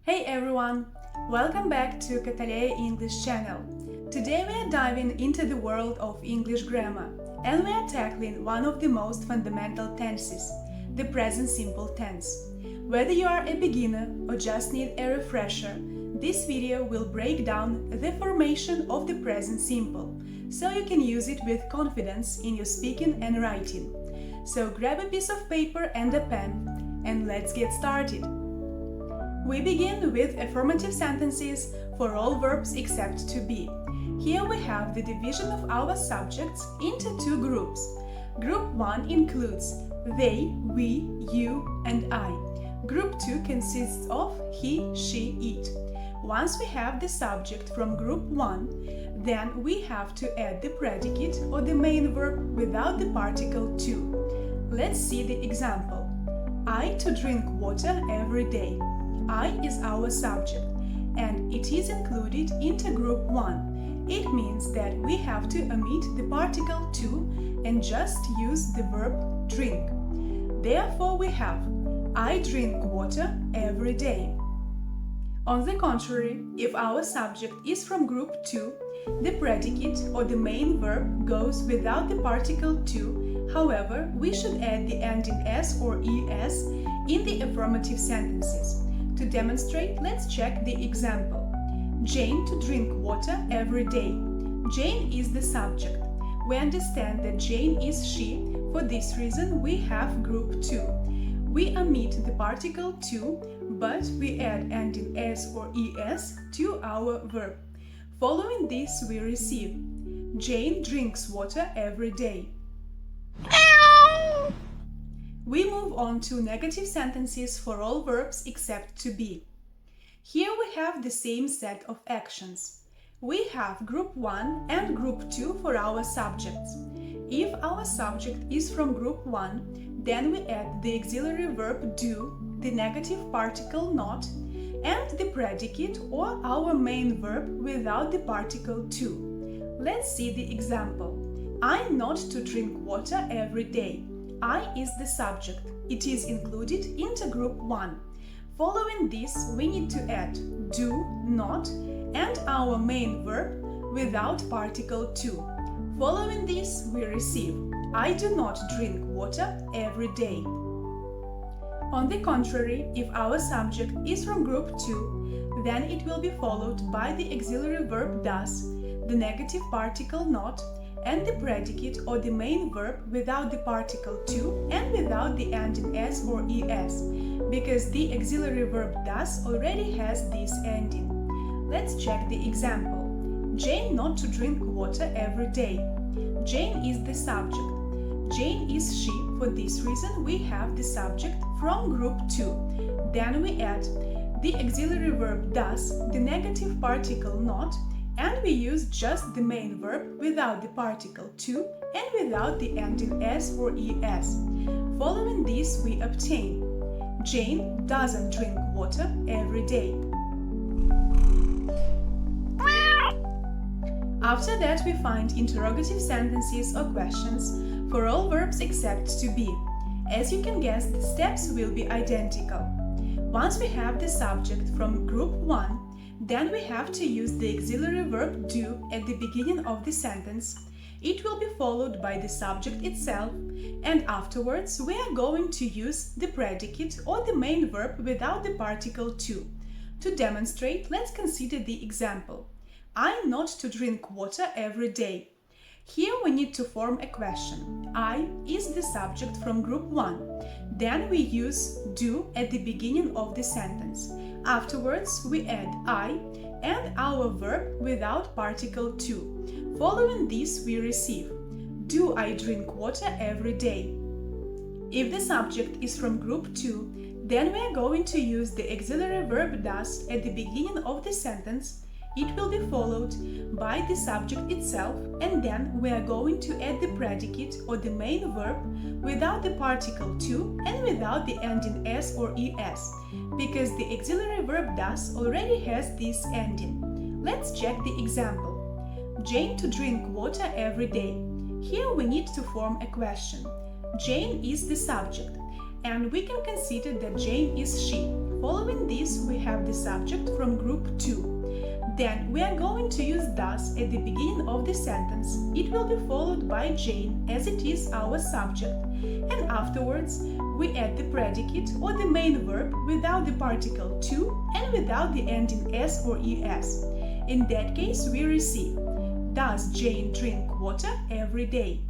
Hey everyone! Welcome back to Cattaleya English channel. Today we are diving into the world of English grammar and we are tackling one of the most fundamental tenses, the present simple tense. Whether you are a beginner or just need a refresher, this video will break down the formation of the present simple, so you can use it with confidence in your speaking and writing. So grab a piece of paper and a pen and let's get started. We begin with affirmative sentences for all verbs except to be. Here we have the division of our subjects into two groups. Group 1 includes they, we, you, and I. Group 2 consists of he, she, it. Once we have the subject from group 1, then we have to add the predicate or the main verb without the particle to. Let's see the example. I to drink water every day. I is our subject and it is included into group 1. It means that we have to omit the particle to and just use the verb drink. Therefore we have I drink water every day. On the contrary, if our subject is from group 2, the predicate or the main verb goes without the particle to. However, we should add the ending s or es in the affirmative sentences. To demonstrate, let's check the example. Jane to drink water every day. Jane is the subject. We understand that Jane is she. For this reason, we have group 2. We omit the particle to, but we add ending s or es to our verb. Following this, we receive Jane drinks water every day. We move on to negative sentences for all verbs except to be. Here we have the same set of actions. We have group 1 and group 2 for our subjects. If our subject is from group 1, then we add the auxiliary verb do, the negative particle not, and the predicate or our main verb without the particle to. Let's see the example. I not to drink water every day. I is the subject. It is included into group 1. Following this, we need to add do, not, and our main verb without particle to. Following this, we receive I do not drink water every day. On the contrary, if our subject is from group 2, then it will be followed by the auxiliary verb does, the negative particle not, and the predicate or the main verb without the particle to and without the ending s or es, because the auxiliary verb does already has this ending. Let's check the example. Jane not to drink water every day. Jane is the subject. Jane is she. For this reason, we have the subject from group 2. Then we add the auxiliary verb does, the negative particle not, and we use just the main verb without the particle to and without the ending s or es. Following this, we obtain Jane doesn't drink water every day. After that, we find interrogative sentences or questions for all verbs except to be. As you can guess, the steps will be identical. Once we have the subject from group 1, then we have to use the auxiliary verb do at the beginning of the sentence. It will be followed by the subject itself, and afterwards we are going to use the predicate or the main verb without the particle to. To demonstrate, let's consider the example. I not to drink water every day. Here we need to form a question. I is the subject from group 1. Then we use do at the beginning of the sentence. Afterwards, we add I and our verb without particle to. Following this, we receive do I drink water every day? If the subject is from group 2, then we are going to use the auxiliary verb does at the beginning of the sentence. It will be followed by the subject itself, and then we are going to add the predicate or the main verb without the particle to and without the ending s or es, because the auxiliary verb does already has this ending. Let's check the example. Jane to drink water every day. Here we need to form a question. Jane is the subject, and we can consider that Jane is she. Following this, we have the subject from group 2. Then we are going to use does at the beginning of the sentence. It will be followed by Jane as it is our subject, and afterwards we add the predicate or the main verb without the particle to and without the ending s or es. In that case, we receive, does Jane drink water every day?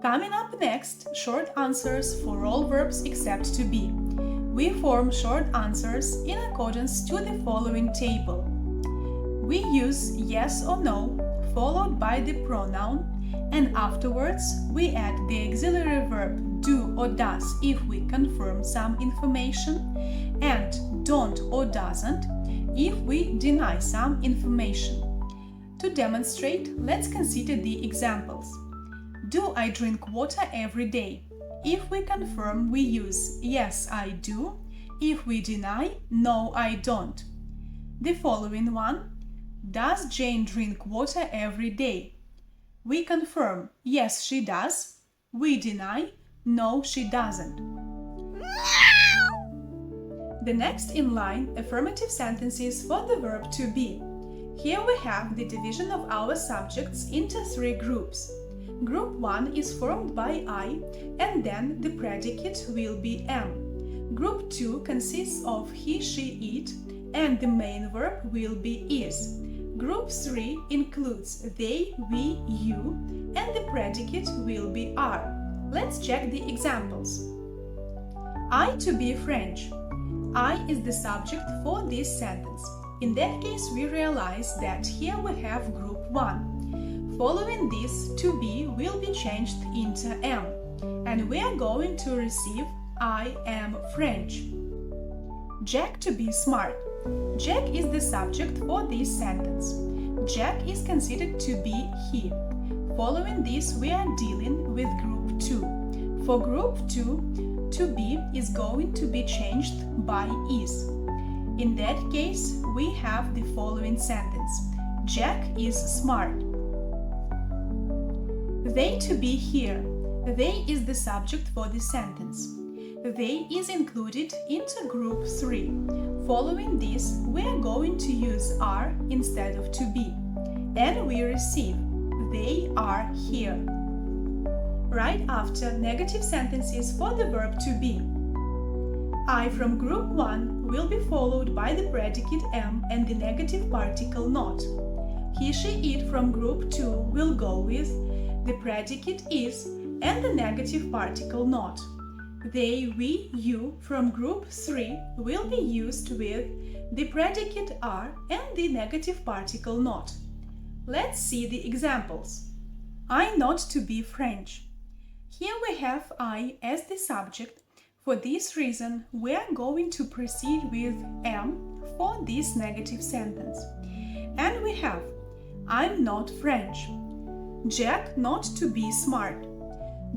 Coming up next, short answers for all verbs except to be. We form short answers in accordance to the following table. We use yes or no, followed by the pronoun, and afterwards we add the auxiliary verb do or does if we confirm some information, and don't or doesn't if we deny some information. To demonstrate, let's consider the examples. Do I drink water every day? If we confirm, we use yes, I do. If we deny, no, I don't. The following one, does Jane drink water every day? We confirm, yes, she does. We deny, no, she doesn't. The next in line, affirmative sentences for the verb to be. Here we have the division of our subjects into 3 groups. Group 1 is formed by I, and then the predicate will be am. Group 2 consists of he, she, it, and the main verb will be is. Group 3 includes they, we, you, and the predicate will be are. Let's check the examples. I to be French. I is the subject for this sentence. In that case, we realize that here we have group 1. Following this, to be will be changed into am, and we are going to receive I am French. Jack to be smart. Jack is the subject for this sentence. Jack is considered to be he. Following this, we are dealing with group 2. For group 2, to be is going to be changed by is. In that case, we have the following sentence. Jack is smart. They to be here. They is the subject for the sentence. They is included into group 3. Following this, we are going to use are instead of to be. And we receive, they are here. Right after negative sentences for the verb to be. I from group 1 will be followed by the predicate am and the negative particle not. He, she, it from group 2 will go with the predicate is and the negative particle not. They, we, you from group 3 will be used with the predicate are and the negative particle not. Let's see the examples. I not to be French. Here we have I as the subject. For this reason, we are going to proceed with am for this negative sentence. And we have I'm not French. Jack not to be smart.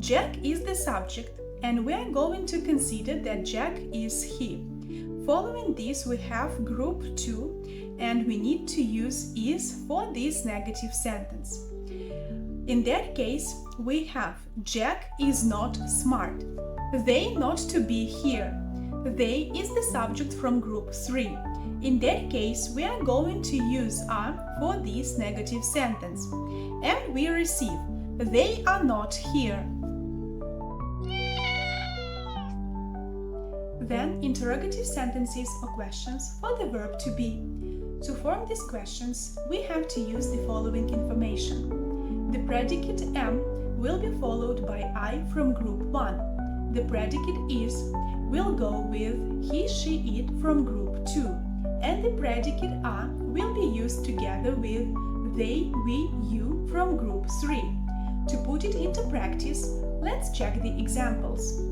Jack is the subject, and we are going to consider that Jack is he. Following this, we have group 2, and we need to use is for this negative sentence. In that case, we have Jack is not smart. They not to be here. They is the subject from group 3. In that case, we are going to use are for this negative sentence. And we receive, they are not here. Then, interrogative sentences or questions for the verb to be. To form these questions, we have to use the following information. The predicate am will be followed by I from group 1. The predicate is will go with he, she, it from group 2. And the predicate are will be used together with they, we, you from group 3. To put it into practice, let's check the examples.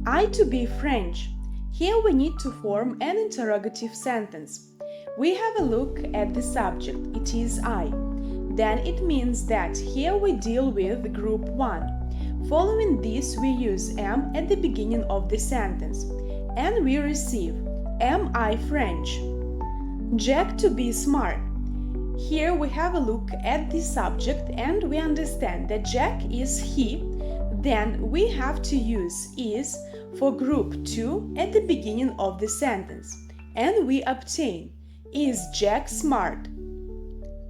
I to be French. Here we need to form an interrogative sentence. We have a look at the subject, it is I. Then it means that here we deal with group 1. Following this, we use am at the beginning of the sentence. And we receive, am I French? Jack to be smart. Here we have a look at the subject and we understand that Jack is he. Then we have to use is for group 2 at the beginning of the sentence, and we obtain: Is Jack smart?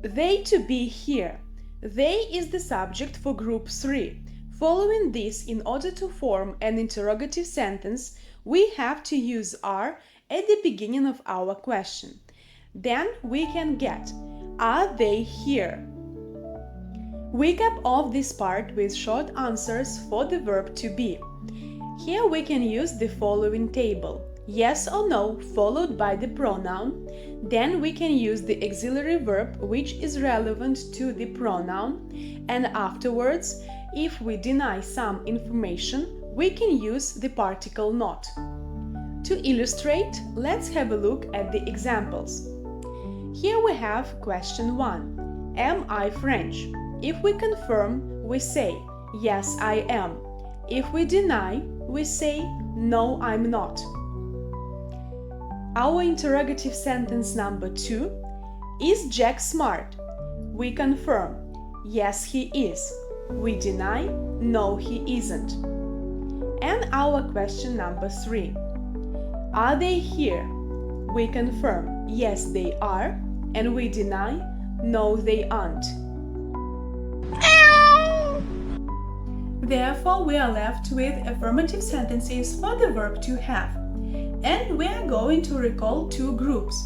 They to be here. They is the subject for group 3. Following this, in order to form an interrogative sentence, we have to use are at the beginning of our question. Then we can get: Are they here? We cap off this part with short answers for the verb to be. Here we can use the following table: yes or no followed by the pronoun. Then we can use the auxiliary verb which is relevant to the pronoun, and afterwards, if we deny some information, we can use the particle not. To illustrate, let's have a look at the examples. Here we have question 1. Am I French? If we confirm, we say yes, I am. If we deny, we say no, I'm not. Our interrogative sentence number 2. Is Jack smart? We confirm, yes, he is. We deny, no, he isn't. And our question number 3. Are they here? We confirm, yes, they are. And we deny, no, they aren't. Therefore, we are left with affirmative sentences for the verb to have. And we are going to recall 2 groups.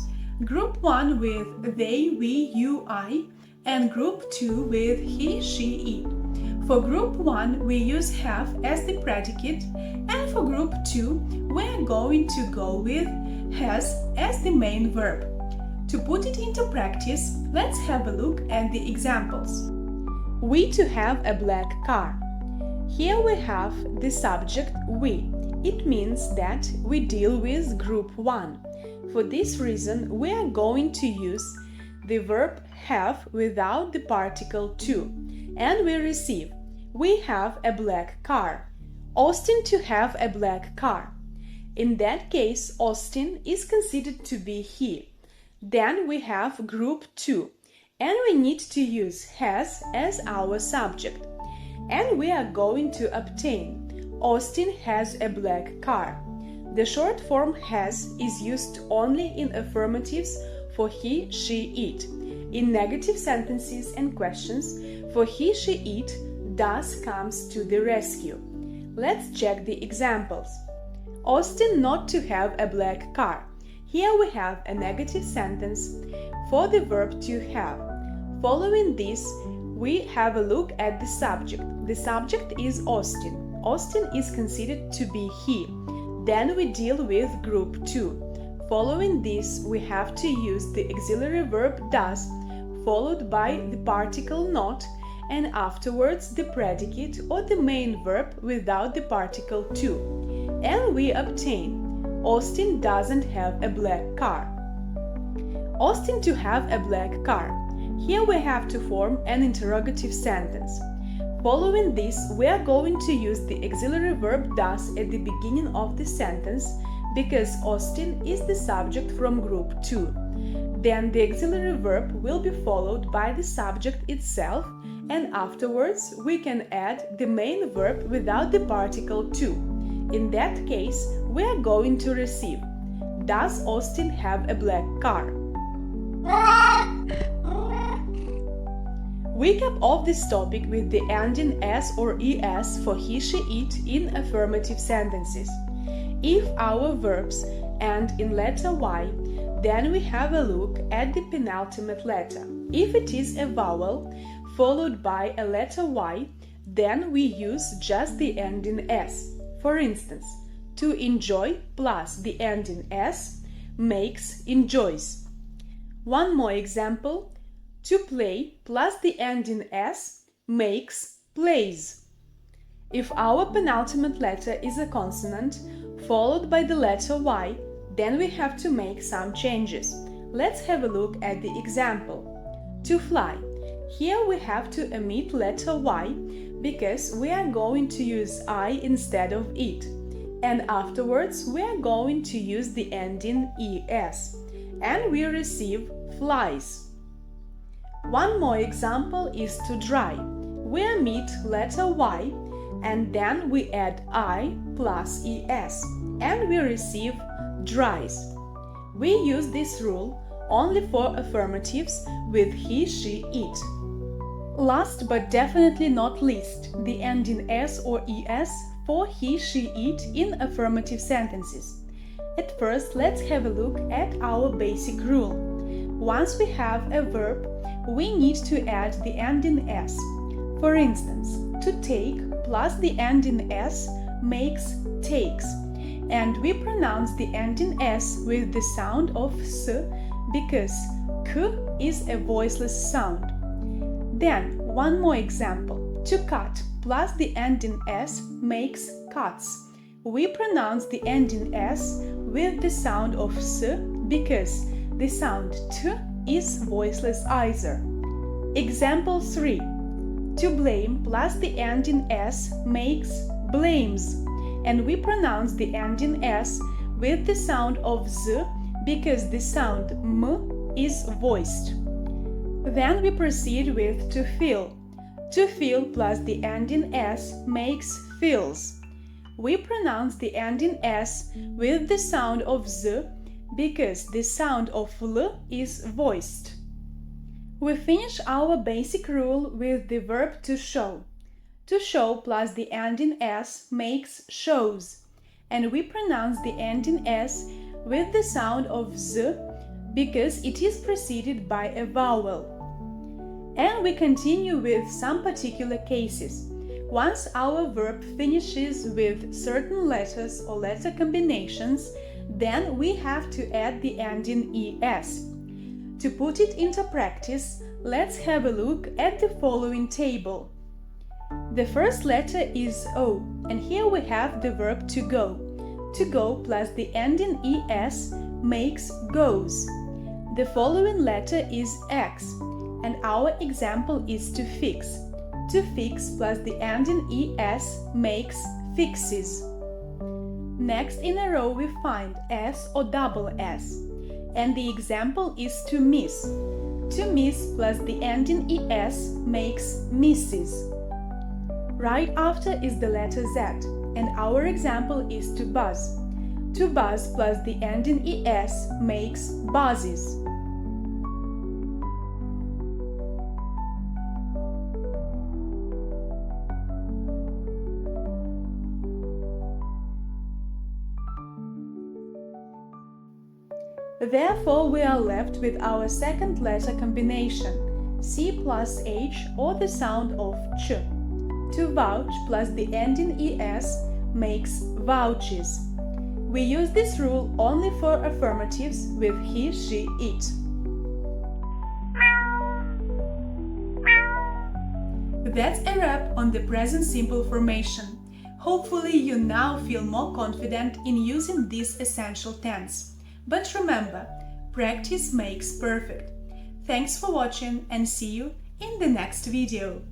Group 1 with they, we, you, I, and group 2 with he, she, it. For group 1, we use have as the predicate, and for group 2, we are going to go with has as the main verb. To put it into practice, let's have a look at the examples. We to have a black car. Here we have the subject we. It means that we deal with group 1. For this reason, we are going to use the verb have without the particle to, and we receive: we have a black car. Austin to have a black car. In that case, Austin is considered to be he. Then we have group 2, and we need to use has as our subject. And we are going to obtain: Austin has a black car. The short form has is used only in affirmatives for he, she, it. In negative sentences and questions, for he, she, it, does comes to the rescue. Let's check the examples. Austin not to have a black car. Here we have a negative sentence for the verb to have. Following this, we have a look at the subject. The subject is Austin. Austin is considered to be he. Then we deal with group 2. Following this, we have to use the auxiliary verb does, followed by the particle not, and afterwards the predicate or the main verb without the particle to. And we obtain: Austin doesn't have a black car. Austin to have a black car. Here we have to form an interrogative sentence. Following this, we are going to use the auxiliary verb does at the beginning of the sentence because Austin is the subject from group 2. Then the auxiliary verb will be followed by the subject itself, and afterwards we can add the main verb without the particle to. In that case, we are going to receive: Does Austin have a black car? We cap off this topic with the ending s or es for he, she, it in affirmative sentences. If our verbs end in letter y, then we have a look at the penultimate letter. If it is a vowel followed by a letter y, then we use just the ending s. For instance, to enjoy plus the ending s makes enjoys. One more example. To play plus the ending s makes plays. If our penultimate letter is a consonant followed by the letter y, then we have to make some changes. Let's have a look at the example. To fly. Here we have to omit letter y because we are going to use I instead of it. And afterwards we are going to use the ending es. And we receive flies. One more example is to dry. We omit letter y and then we add I plus es, and we receive dries. We use this rule only for affirmatives with he, she, it. Last but definitely not least, the ending s or es for he, she, it in affirmative sentences. At first, let's have a look at our basic rule. Once we have a verb, we need to add the ending s. For instance, to take plus the ending s makes takes, and we pronounce the ending s with the sound of s because k is a voiceless sound. Then, one more example. To cut plus the ending s makes cuts. We pronounce the ending s with the sound of s because the sound t is voiceless either. Example 3. To blame plus the ending s makes blames, and we pronounce the ending s with the sound of z because the sound m is voiced. Then we proceed with to feel. To feel plus the ending s makes feels. We pronounce the ending s with the sound of z because the sound of l is voiced. We finish our basic rule with the verb to show. To show plus the ending s makes shows, and we pronounce the ending s with the sound of z because it is preceded by a vowel. And we continue with some particular cases. Once our verb finishes with certain letters or letter combinations, then we have to add the ending es. To put it into practice, let's have a look at the following table. The first letter is O, and here we have the verb to go. To go plus the ending es makes goes. The following letter is X, and our example is to fix. To fix plus the ending es makes fixes. Next in a row we find S or double S, and the example is to miss. To miss plus the ending es makes misses. Right after is the letter Z, and our example is to buzz. To buzz plus the ending es makes buzzes. Therefore, we are left with our second letter combination, C plus H or the sound of ch. To vouch plus the ending es makes vouches. We use this rule only for affirmatives with he, she, it. That's a wrap on the present simple formation. Hopefully you now feel more confident in using this essential tense. But remember, practice makes perfect. Thanks for watching and see you in the next video.